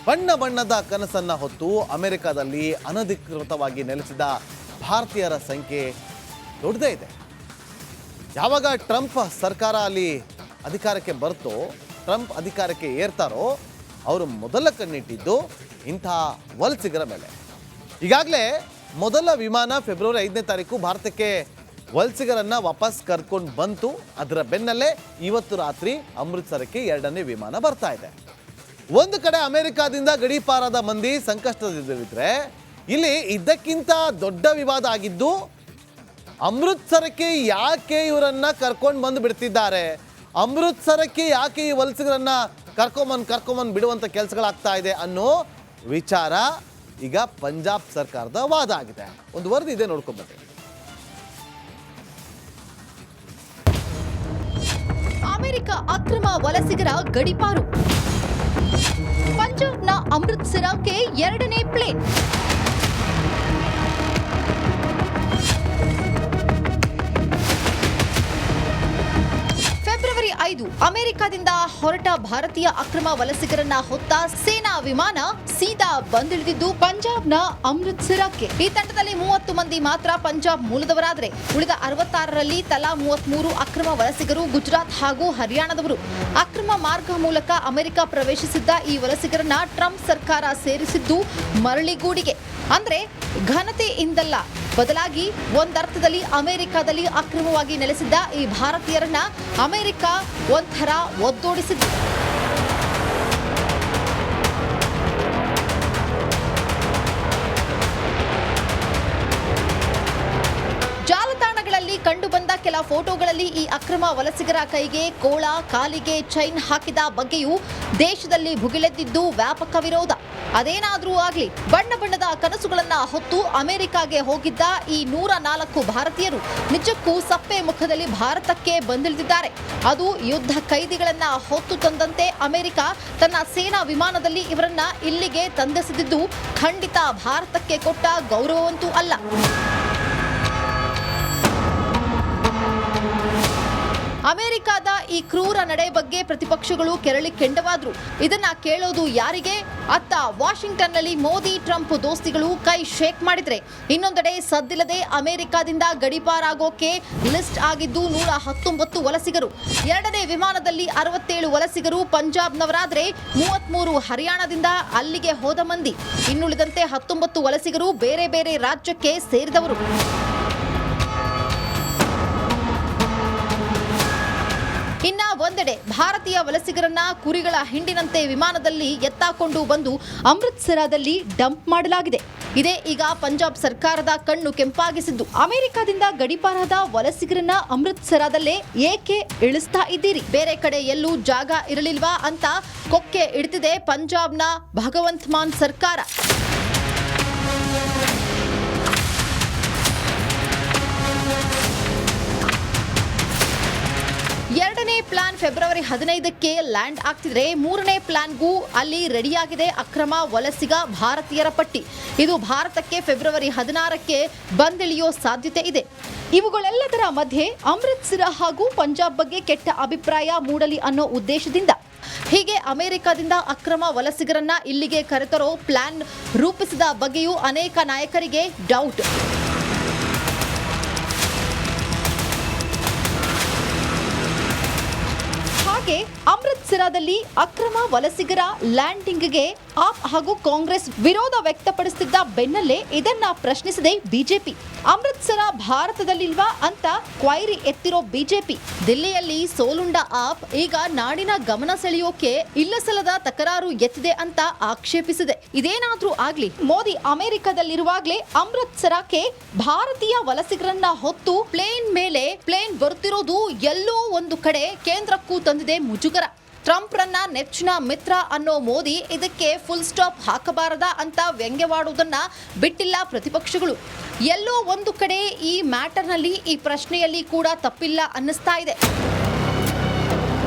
ಬಣ್ಣ ಬಣ್ಣದ ಕನಸನ್ನ ಹೊತ್ತು ಅಮೆರಿಕದಲ್ಲಿ ಅನಧಿಕೃತವಾಗಿ ನೆಲೆಸಿದ ಭಾರತೀಯರ ಸಂಖ್ಯೆ ದೊಡ್ಡದೇ ಇದೆ. ಯಾವಾಗ ಟ್ರಂಪ್ ಸರ್ಕಾರ ಅಲ್ಲಿ ಅಧಿಕಾರಕ್ಕೆ ಬರ್ತೋ, ಟ್ರಂಪ್ ಅಧಿಕಾರಕ್ಕೆ ಏರ್ತಾರೋ, ಅವರು ಮೊದಲ ಕಣ್ಣಿಟ್ಟಿದ್ದು ಇಂತಹ ವಲಸಿಗರ ಮೇಲೆ. ಈಗಾಗಲೇ ಮೊದಲ ವಿಮಾನ ಫೆಬ್ರವರಿ 5ನೇ ತಾರೀಕು ಭಾರತಕ್ಕೆ ವಲಸಿಗರನ್ನು ವಾಪಸ್ ಕರ್ಕೊಂಡು ಬಂತು. ಅದರ ಬೆನ್ನಲ್ಲೇ ಇವತ್ತು ರಾತ್ರಿ ಅಮೃತ್ಸರಕ್ಕೆ 2ನೇ ವಿಮಾನ ಬರ್ತಾ ಇದೆ. ಒಂದು ಕಡೆ ಅಮೆರಿಕಾದಿಂದ ಗಡೀಪಾರಾದ ಮಂದಿ ಸಂಕಷ್ಟದಲ್ಲಿದ್ದರೆ, ಇಲ್ಲಿ ಇದಕ್ಕಿಂತ ದೊಡ್ಡ ವಿವಾದ ಆಗಿದ್ದು ಅಮೃತ್ಸರಕ್ಕೆ ಯಾಕೆ ಇವರನ್ನ ಕರ್ಕೊಂಡು ಬಂದು ಬಿಡ್ತಿದ್ದಾರೆ, ಅಮೃತ್ಸರಕ್ಕೆ ಯಾಕೆ ಈ ವಲಸಿಗರನ್ನ ಕರ್ಕೊಂಬಂದು ಬಿಡುವಂಥ ಕೆಲಸಗಳಾಗ್ತಾ ಇದೆ ಅನ್ನೋ ವಿಚಾರ ಈಗ ಪಂಜಾಬ್ ಸರ್ಕಾರದ ವಾದ ಆಗಿದೆ. ಒಂದು ವರದಿ ಇದೆ, ನೋಡ್ಕೊಂಡ್ಬನ್ನಿ. ಅಮೆರಿಕ ಅಕ್ರಮ ವಲಸಿಗರ ಗಡೀಪಾರು. ಪಂಜಾಬ್ನ ಅಮೃತ್ಸರಕ್ಕೆ 2ನೇ ಪ್ಲೇನ್. ಫೆಬ್ರವರಿ 5 ಅಮೆರಿಕದಿಂದ ಹೊರಟ ಭಾರತೀಯ ಅಕ್ರಮ ವಲಸಿಗರನ್ನ ಹೊತ್ತ ಸೇನಾ ವಿಮಾನ ಸೀದಾ ಬಂದಿಳಿದಿದ್ದು ಪಂಜಾಬ್ನ ಅಮೃತ್ಸರಕ್ಕೆ. ಈ ತಂಡದಲ್ಲಿ 30 ಮಂದಿ ಮಾತ್ರ ಪಂಜಾಬ್ ಮೂಲದವರಾದರೆ ಉಳಿದ 66ರಲ್ಲಿ ತಲಾ 33 ಅಕ್ರಮ ವಲಸಿಗರು ಗುಜರಾತ್ ಹಾಗೂ ಹರಿಯಾಣದವರು. ಅಕ್ರಮ ಮಾರ್ಗ ಮೂಲಕ ಅಮೆರಿಕ ಪ್ರವೇಶಿಸಿದ್ದ ಈ ವಲಸಿಗರನ್ನ ಟ್ರಂಪ್ ಸರ್ಕಾರ ಸೇರಿಸಿದ್ದು ಮರಳಿಗೂಡಿಗೆ. ಅಂದ್ರೆ ಘನತೆಯಿಂದಲ್ಲ, ಬದಲಾಗಿ ಒಂದರ್ಥದಲ್ಲಿ ಅಮೆರಿಕದಲ್ಲಿ ಅಕ್ರಮವಾಗಿ ನೆಲೆಸಿದ್ದ ಈ ಭಾರತೀಯರನ್ನ ಅಮೆರಿಕ ಒಂಥರ ಒದ್ದೋಡಿಸಿದ್ದು. ಜಾಲತಾಣಗಳಲ್ಲಿ ಕಂಡುಬಂದ ಕೆಲ ಫೋಟೋಗಳಲ್ಲಿ ಈ ಅಕ್ರಮ ವಲಸಿಗರ ಕೈಗೆ ಕೋಳ, ಕಾಲಿಗೆ ಚೈನ್ ಹಾಕಿದ ಬಗ್ಗೆಯೂ ದೇಶದಲ್ಲಿ ಭುಗಿಲೆದ್ದಿದ್ದು ವ್ಯಾಪಕ ವಿರೋಧ. ಅದೇನಾದ್ರೂ ಆಗ್ಲಿ, ಬಣ್ಣ ಬಣ್ಣದ ಕನಸುಗಳನ್ನ ಹೊತ್ತು ಅಮೆರಿಕಾಗೆ ಹೋಗಿದ್ದ ಈ 104 ಭಾರತೀಯರು ನಿಜಕ್ಕೂ ಸಪ್ಪೆ ಮುಖದಲ್ಲಿ ಭಾರತಕ್ಕೆ ಬಂದಿಳಿದಿದ್ದಾರೆ. ಅದು ಯುದ್ಧ ಕೈದಿಗಳನ್ನ ಹೊತ್ತು ತಂದಂತೆ ಅಮೆರಿಕ ತನ್ನ ಸೇನಾ ವಿಮಾನದಲ್ಲಿ ಇವರನ್ನ ಇಲ್ಲಿಗೆ ತಂದೆಸೆದಿದ್ದು ಖಂಡಿತ ಭಾರತಕ್ಕೆ ಕೊಟ್ಟ ಗೌರವವಂತೂ ಅಲ್ಲ. ಅಮೆರಿಕದ ಈ ಕ್ರೂರ ನಡೆ ಬಗ್ಗೆ ಪ್ರತಿಪಕ್ಷಗಳು ಕೆರಳಿ ಕೆಂಡವಾದ್ರು. ಇದನ್ನ ಕೇಳೋದು ಯಾರಿಗೆ? ಅತ್ತ ವಾಷಿಂಗ್ಟನ್ನಲ್ಲಿ ಮೋದಿ ಟ್ರಂಪ್ ದೋಸ್ತಿಗಳು ಕೈ ಶೇಕ್ ಮಾಡಿದ್ರೆ, ಇನ್ನೊಂದೆಡೆ ಸದ್ದಿಲ್ಲದೆ ಅಮೆರಿಕದಿಂದ ಗಡೀಪಾರಾಗೋಕೆ ಲಿಸ್ಟ್ ಆಗಿದ್ದು 119 ವಲಸಿಗರು. 2ನೇ ವಿಮಾನದಲ್ಲಿ 67 ವಲಸಿಗರು ಪಂಜಾಬ್ನವರಾದ್ರೆ 33 ಹರಿಯಾಣದಿಂದ ಅಲ್ಲಿಗೆ ಹೋದ ಮಂದಿ. ಇನ್ನುಳಿದಂತೆ 19 ವಲಸಿಗರು ಬೇರೆ ಬೇರೆ ರಾಜ್ಯಕ್ಕೆ ಸೇರಿದವರು. ಇನ್ನ ಒಂದೆಡೆ ಭಾರತೀಯ ವಲಸಿಗರನ್ನ ಕುರಿಗಳ ಹಿಂಡಿನಂತೆ ವಿಮಾನದಲ್ಲಿ ಎತ್ತಾಕೊಂಡು ಬಂದು ಅಮೃತ್ಸರದಲ್ಲಿ ಡಂಪ್ ಮಾಡಲಾಗಿದೆ. ಇದೇ ಈಗ ಪಂಜಾಬ್ ಸರ್ಕಾರದ ಕಣ್ಣು ಕೆಂಪಾಗಿಸಿದ್ದು. ಅಮೆರಿಕದಿಂದ ಗಡೀಪಾರಾದ ವಲಸಿಗರನ್ನ ಅಮೃತ್ಸರದಲ್ಲೇ ಏಕೆ ಇಳಿಸ್ತಾ ಇದ್ದೀರಿ? ಬೇರೆ ಕಡೆ ಎಲ್ಲೂ ಜಾಗ ಇರಲಿಲ್ವಾ ಅಂತ ಕೊಕ್ಕೆ ಇಡ್ತಿದೆ ಪಂಜಾಬ್ನ ಭಗವಂತ್ ಮಾನ್ ಸರ್ಕಾರ. 2ನೇ ಪ್ಲಾನ್ ಫೆಬ್ರವರಿ 15ಕ್ಕೆ ಲ್ಯಾಂಡ್ ಆಗ್ತಿದ್ರೆ 3ನೇ ಪ್ಲಾನ್ಗೂ ಅಲ್ಲಿ ರೆಡಿಯಾಗಿದೆ ಅಕ್ರಮ ವಲಸಿಗ ಭಾರತೀಯರ ಪಟ್ಟಿ. ಇದು ಭಾರತಕ್ಕೆ ಫೆಬ್ರವರಿ 16ಕ್ಕೆ ಬಂದಿಳಿಯೋ ಸಾಧ್ಯತೆ ಇದೆ. ಇವುಗಳೆಲ್ಲದರ ಮಧ್ಯೆ ಅಮೃತ್ಸರ ಹಾಗೂ ಪಂಜಾಬ್ ಬಗ್ಗೆ ಕೆಟ್ಟ ಅಭಿಪ್ರಾಯ ಮೂಡಲಿ ಅನ್ನೋ ಉದ್ದೇಶದಿಂದ ಹೀಗೆ ಅಮೆರಿಕದಿಂದ ಅಕ್ರಮ ವಲಸಿಗರನ್ನ ಇಲ್ಲಿಗೆ ಕರೆತರೋ ಪ್ಲಾನ್ ರೂಪಿಸಿದ ಬಗ್ಗೆಯೂ ಅನೇಕ ನಾಯಕರಿಗೆ ಡೌಟ್. ಹಾಗೆ ಅಮೃತ್ಸರದಲ್ಲಿ ಅಕ್ರಮ ವಲಸಿಗರ ಲ್ಯಾಂಡಿಂಗ್ಗೆ ಆಪ್ ಹಾಗೂ ಕಾಂಗ್ರೆಸ್ ವಿರೋಧ ವ್ಯಕ್ತಪಡಿಸುತ್ತಿದ್ದ ಬೆನ್ನಲ್ಲೇ ಇದನ್ನ ಪ್ರಶ್ನಿಸಿದೆ ಬಿಜೆಪಿ. ಅಮೃತ್ಸರ ಭಾರತದಲ್ಲಿಲ್ವಾ ಅಂತ ಕ್ವೈರಿ ಎತ್ತಿರೋ ಬಿಜೆಪಿ ದಿಲ್ಲಿಯಲ್ಲಿ ಸೋಲುಂಡ ಆಪ್ ಈಗ ನಾಡಿನ ಗಮನ ಸೆಳೆಯೋಕೆ ಇಲ್ಲಸಲ್ಲದ ತಕರಾರು ಎತ್ತಿದೆ ಅಂತ ಆಕ್ಷೇಪಿಸಿದೆ. ಇದೇನಾದ್ರೂ ಆಗ್ಲಿ, ಮೋದಿ ಅಮೆರಿಕದಲ್ಲಿರುವಾಗಲೇ ಅಮೃತ್ಸರಕ್ಕೆ ಭಾರತೀಯ ವಲಸಿಗರನ್ನ ಹೊತ್ತು ಪ್ಲೇನ್ ಬರುತ್ತಿರೋದು ಎಲ್ಲೋ ಒಂದು ಕಡೆ ಕೇಂದ್ರಕ್ಕೂ ತಂದಿದೆ ಮುಜುಗರ. ಟ್ರಂಪ್ರನ್ನ ನೆಚ್ಚಿನ ಮಿತ್ರ ಅನ್ನೋ ಮೋದಿ ಇದಕ್ಕೆ ಫುಲ್ ಸ್ಟಾಪ್ ಹಾಕಬಾರದ ಅಂತ ವ್ಯಂಗ್ಯವಾಡುವುದನ್ನ ಬಿಟ್ಟಿಲ್ಲ ಪ್ರತಿಪಕ್ಷಗಳು. ಎಲ್ಲೋ ಒಂದು ಕಡೆ ಈ ಮ್ಯಾಟರ್ನಲ್ಲಿ, ಈ ಪ್ರಶ್ನೆಯಲ್ಲಿ ಕೂಡ ತಪ್ಪಿಲ್ಲ ಅನ್ನಿಸ್ತಾ ಇದೆ.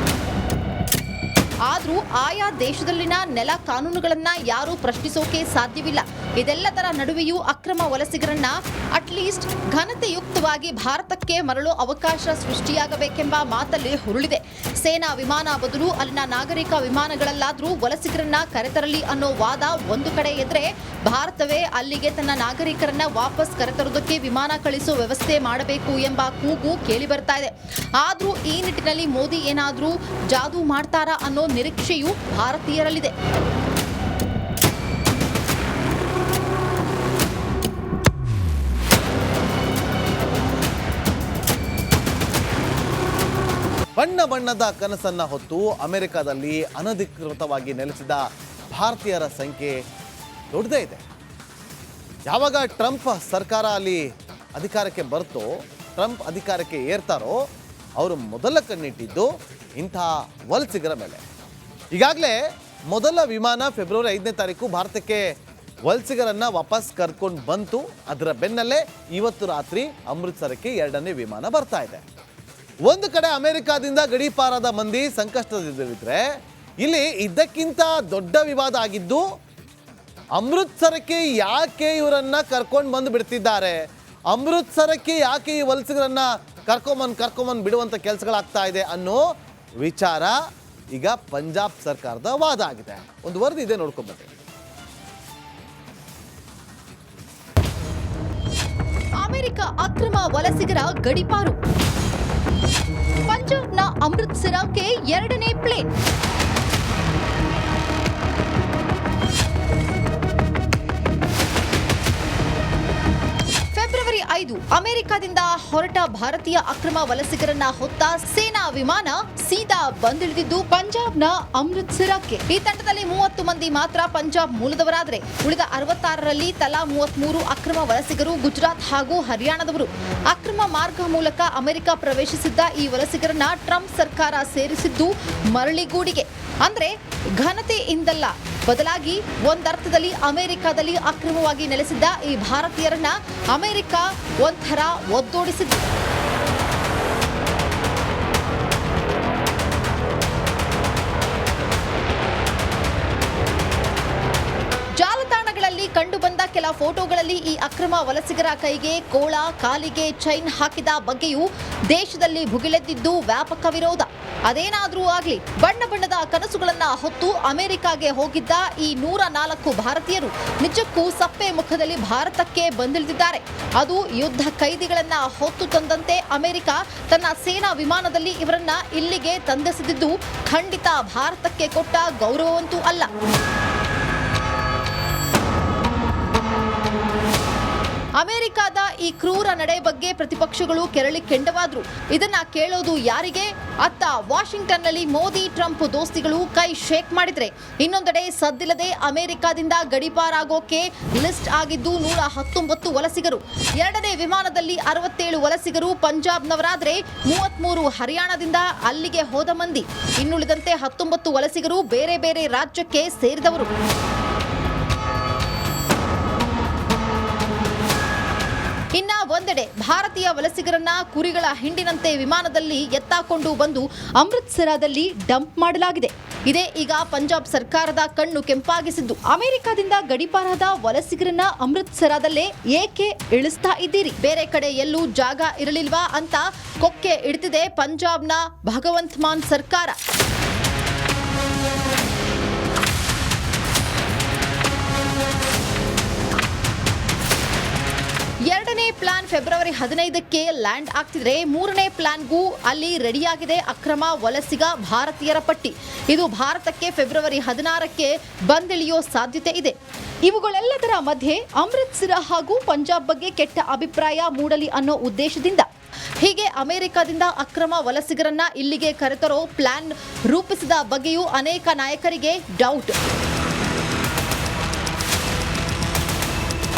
ಆದ್ರೂ ಆಯಾ ದೇಶದಲ್ಲಿನ ನೆಲ ಕಾನೂನುಗಳನ್ನ ಯಾರೂ ಪ್ರಶ್ನಿಸೋಕೆ ಸಾಧ್ಯವಿಲ್ಲ. ಇದೆಲ್ಲದರ ನಡುವೆಯೂ ಅಕ್ರಮ ವಲಸಿಗರನ್ನ ಅಟ್ಲೀಸ್ಟ್ ಘನತೆಯುಕ್ತವಾಗಿ ಭಾರತಕ್ಕೆ ಮರಳೋ ಅವಕಾಶ ಸೃಷ್ಟಿಯಾಗಬೇಕೆಂಬ ಮಾತಲ್ಲಿ ಹುರುಳಿದೆ. ಸೇನಾ ವಿಮಾನ ಬದಲು ಅಲ್ಲಿನ ನಾಗರಿಕ ವಿಮಾನಗಳಲ್ಲಾದ್ರೂ ವಲಸಿಗರನ್ನ ಕರೆತರಲಿ ಅನ್ನೋ ವಾದ ಒಂದು ಕಡೆ ಇದ್ರೆ, ಭಾರತವೇ ಅಲ್ಲಿಗೆ ತನ್ನ ನಾಗರಿಕರನ್ನ ವಾಪಸ್ ಕರೆತರೋದಕ್ಕೆ ವಿಮಾನ ಕಳಿಸೋ ವ್ಯವಸ್ಥೆ ಮಾಡಬೇಕು ಎಂಬ ಕೂಗು ಕೇಳಿ ಬರ್ತಾ ಇದೆ. ಆದ್ರೂ ಈ ನಿಟ್ಟಿನಲ್ಲಿ ಮೋದಿ ಏನಾದ್ರೂ ಜಾದೂ ಮಾಡ್ತಾರಾ ಅನ್ನೋ ನಿರೀಕ್ಷೆಯೂ ಭಾರತೀಯರಲ್ಲಿದೆ. ಬಣ್ಣ ಬಣ್ಣದ ಕನಸನ್ನ ಹೊತ್ತು ಅಮೆರಿಕದಲ್ಲಿ ಅನಧಿಕೃತವಾಗಿ ನೆಲೆಸಿದ ಭಾರತೀಯರ ಸಂಖ್ಯೆ ದೊಡ್ಡದೇ ಇದೆ. ಯಾವಾಗ ಟ್ರಂಪ್ ಸರ್ಕಾರ ಅಲ್ಲಿ ಅಧಿಕಾರಕ್ಕೆ ಬರ್ತೋ, ಟ್ರಂಪ್ ಅಧಿಕಾರಕ್ಕೆ ಏರ್ತಾರೋ, ಅವರು ಮೊದಲ ಕಣ್ಣಿಟ್ಟಿದ್ದು ಇಂಥ ವಲಸಿಗರ ಮೇಲೆ. ಈಗಾಗಲೇ ಮೊದಲ ವಿಮಾನ ಫೆಬ್ರವರಿ 5ನೇ ತಾರೀಕು ಭಾರತಕ್ಕೆ ವಲಸಿಗರನ್ನು ವಾಪಸ್ ಕರ್ಕೊಂಡು ಬಂತು. ಅದರ ಬೆನ್ನಲ್ಲೇ ಇವತ್ತು ರಾತ್ರಿ ಅಮೃತ್ಸರಕ್ಕೆ 2ನೇ ವಿಮಾನ ಬರ್ತಾ ಇದೆ. ಒಂದು ಕಡೆ ಅಮೆರಿಕಾದಿಂದ ಗಡೀಪಾರಾದ ಮಂದಿ ಸಂಕಷ್ಟದಲ್ಲಿದ್ದರೆ, ಇಲ್ಲಿ ಇದಕ್ಕಿಂತ ದೊಡ್ಡ ವಿವಾದ ಆಗಿದ್ದು ಅಮೃತ್ಸರಕ್ಕೆ ಯಾಕೆ ಇವರನ್ನ ಕರ್ಕೊಂಡು ಬಂದು ಬಿಡ್ತಿದ್ದಾರೆ, ಅಮೃತ್ಸರಕ್ಕೆ ಯಾಕೆ ಈ ವಲಸಿಗರನ್ನ ಕರ್ಕೊಂಬಂದು ಬಿಡುವಂಥ ಕೆಲಸಗಳಾಗ್ತಾ ಇದೆ ಅನ್ನೋ ವಿಚಾರ ಈಗ ಪಂಜಾಬ್ ಸರ್ಕಾರದ ವಾದ ಆಗಿದೆ. ಒಂದು ವರದಿ ಇದೆ, ನೋಡ್ಕೊಂಡ್ಬನ್ನಿ. ಅಮೆರಿಕ ಅಕ್ರಮ ವಲಸಿಗರ ಗಡೀಪಾರು. ಪಂಜಾಬ್ನ ಅಮೃತ್ಸರಕ್ಕೆ 2ನೇ ಪ್ಲೇನ್. ಫೆಬ್ರವರಿ 5 ಅಮೆರಿಕದಿಂದ ಹೊರಟ ಭಾರತೀಯ ಅಕ್ರಮ ವಲಸಿಗರನ್ನ ಹೊತ್ತ ಸೇನಾ ವಿಮಾನ ಸೀದಾ ಬಂದಿಳಿದಿದ್ದು ಪಂಜಾಬ್ನ ಅಮೃತ್ಸರಕ್ಕೆ. ಈ ತಂಡದಲ್ಲಿ 30 ಮಂದಿ ಮಾತ್ರ ಪಂಜಾಬ್ ಮೂಲದವರಾದರೆ, ಉಳಿದ 66ರಲ್ಲಿ ತಲಾ 33 ಅಕ್ರಮ ವಲಸಿಗರು ಗುಜರಾತ್ ಹಾಗೂ ಹರಿಯಾಣದವರು. ಅಕ್ರಮ ಮಾರ್ಗ ಮೂಲಕ ಅಮೆರಿಕ ಪ್ರವೇಶಿಸಿದ್ದ ಈ ವಲಸಿಗರನ್ನ ಟ್ರಂಪ್ ಸರ್ಕಾರ ಸೇರಿಸಿದ್ದು ಮರಳಿಗೂಡಿಗೆ. ಅಂದ್ರೆ ಘನತೆಯಿಂದಲ್ಲ, ಬದಲಾಗಿ ಒಂದರ್ಥದಲ್ಲಿ ಅಮೆರಿಕದಲ್ಲಿ ಅಕ್ರಮವಾಗಿ ನೆಲೆಸಿದ್ದ ಈ ಭಾರತೀಯರನ್ನ ಅಮೆರಿಕ ಒಂಥರ ಒದ್ದೋಡಿಸಿದ್ದು. ಜಾಲತಾಣಗಳಲ್ಲಿ ಕಂಡುಬಂದ ಕೆಲ ಫೋಟೋಗಳಲ್ಲಿ ಈ ಅಕ್ರಮ ವಲಸಿಗರ ಕೈಗೆ ಕೋಳ, ಕಾಲಿಗೆ ಚೈನ್ ಹಾಕಿದ ಬಗ್ಗೆಯೂ ದೇಶದಲ್ಲಿ ಭುಗಿಲೆದ್ದಿದ್ದು ವ್ಯಾಪಕ ವಿರೋಧ. ಅದೇನಾದ್ರೂ ಆಗ್ಲಿ, ಬಣ್ಣ ಬಣ್ಣದ ಕನಸುಗಳನ್ನ ಹೊತ್ತು ಅಮೆರಿಕಾಗೆ ಹೋಗಿದ್ದ ಈ 104 ಭಾರತೀಯರು ನಿಜಕ್ಕೂ ಸಪ್ಪೆ ಮುಖದಲ್ಲಿ ಭಾರತಕ್ಕೆ ಬಂದಿಳಿದಿದ್ದಾರೆ. ಅದು ಯುದ್ಧ ಕೈದಿಗಳನ್ನ ಹೊತ್ತು ತಂದಂತೆ ಅಮೆರಿಕ ತನ್ನ ಸೇನಾ ವಿಮಾನದಲ್ಲಿ ಇವರನ್ನ ಇಲ್ಲಿಗೆ ತಂದೆಸೆದಿದ್ದು ಖಂಡಿತ ಭಾರತಕ್ಕೆ ಕೊಟ್ಟ ಗೌರವವಂತೂ ಅಲ್ಲ. ಅಮೆರಿಕದ ಈ ಕ್ರೂರ ನಡೆ ಬಗ್ಗೆ ಪ್ರತಿಪಕ್ಷಗಳು ಕೆರಳಿ ಕೆಂಡವಾದ್ರು. ಇದನ್ನ ಕೇಳೋದು ಯಾರಿಗೆ? ಅತ್ತ ವಾಷಿಂಗ್ಟನ್ನಲ್ಲಿ ಮೋದಿ ಟ್ರಂಪ್ ದೋಸ್ತಿಗಳು ಕೈ ಶೇಕ್ ಮಾಡಿದ್ರೆ, ಇನ್ನೊಂದೆಡೆ ಸದ್ದಿಲ್ಲದೆ ಅಮೆರಿಕದಿಂದ ಗಡೀಪಾರಾಗೋಕೆ ಲಿಸ್ಟ್ ಆಗಿದ್ದು 119 ವಲಸಿಗರು. 2ನೇ ವಿಮಾನದಲ್ಲಿ 67 ವಲಸಿಗರು ಪಂಜಾಬ್ನವರಾದ್ರೆ 33 ಹರಿಯಾಣದಿಂದ ಅಲ್ಲಿಗೆ ಹೋದ ಮಂದಿ. ಇನ್ನುಳಿದಂತೆ 19 ವಲಸಿಗರು ಬೇರೆ ಬೇರೆ ರಾಜ್ಯಕ್ಕೆ ಸೇರಿದವರು. ಇನ್ನ ಒಂದೆಡೆ ಭಾರತೀಯ ವಲಸಿಗರನ್ನ ಕುರಿಗಳ ಹಿಂಡಿನಂತೆ ವಿಮಾನದಲ್ಲಿ ಎತ್ತಾಕೊಂಡು ಬಂದು ಅಮೃತ್ಸರದಲ್ಲಿ ಡಂಪ್ ಮಾಡಲಾಗಿದೆ. ಇದೇ ಈಗ ಪಂಜಾಬ್ ಸರ್ಕಾರದ ಕಣ್ಣು ಕೆಂಪಾಗಿಸಿದ್ದು. ಅಮೆರಿಕದಿಂದ ಗಡೀಪಾರಾದ ವಲಸಿಗರನ್ನ ಅಮೃತ್ಸರದಲ್ಲೇ ಏಕೆ ಇಳಿಸ್ತಾ ಇದ್ದೀರಿ? ಬೇರೆ ಕಡೆ ಎಲ್ಲೂ ಜಾಗ ಇರಲಿಲ್ವಾ ಅಂತ ಕೊಕ್ಕೆ ಇಡ್ತಿದೆ ಪಂಜಾಬ್ನ ಭಗವಂತ್ ಮಾನ್ ಸರ್ಕಾರ. 2ನೇ ಪ್ಲಾನ್ ಫೆಬ್ರವರಿ 15ಕ್ಕೆ ಲ್ಯಾಂಡ್ ಆಗ್ತಿದ್ರೆ, 3ನೇ ಪ್ಲಾನ್ಗೂ ಅಲ್ಲಿ ರೆಡಿಯಾಗಿದೆ ಅಕ್ರಮ ವಲಸಿಗ ಭಾರತೀಯರ ಪಟ್ಟಿ. ಇದು ಭಾರತಕ್ಕೆ ಫೆಬ್ರವರಿ 16ಕ್ಕೆ ಬಂದಿಳಿಯೋ ಸಾಧ್ಯತೆ ಇದೆ. ಇವುಗಳೆಲ್ಲದರ ಮಧ್ಯೆ ಅಮೃತ್ಸರ ಹಾಗೂ ಪಂಜಾಬ್ ಬಗ್ಗೆ ಕೆಟ್ಟ ಅಭಿಪ್ರಾಯ ಮೂಡಲಿ ಅನ್ನೋ ಉದ್ದೇಶದಿಂದ ಹೀಗೆ ಅಮೆರಿಕದಿಂದ ಅಕ್ರಮ ವಲಸಿಗರನ್ನ ಇಲ್ಲಿಗೆ ಕರೆತರೋ ಪ್ಲಾನ್ ರೂಪಿಸಿದ ಬಗ್ಗೆಯೂ ಅನೇಕ ನಾಯಕರಿಗೆ ಡೌಟ್.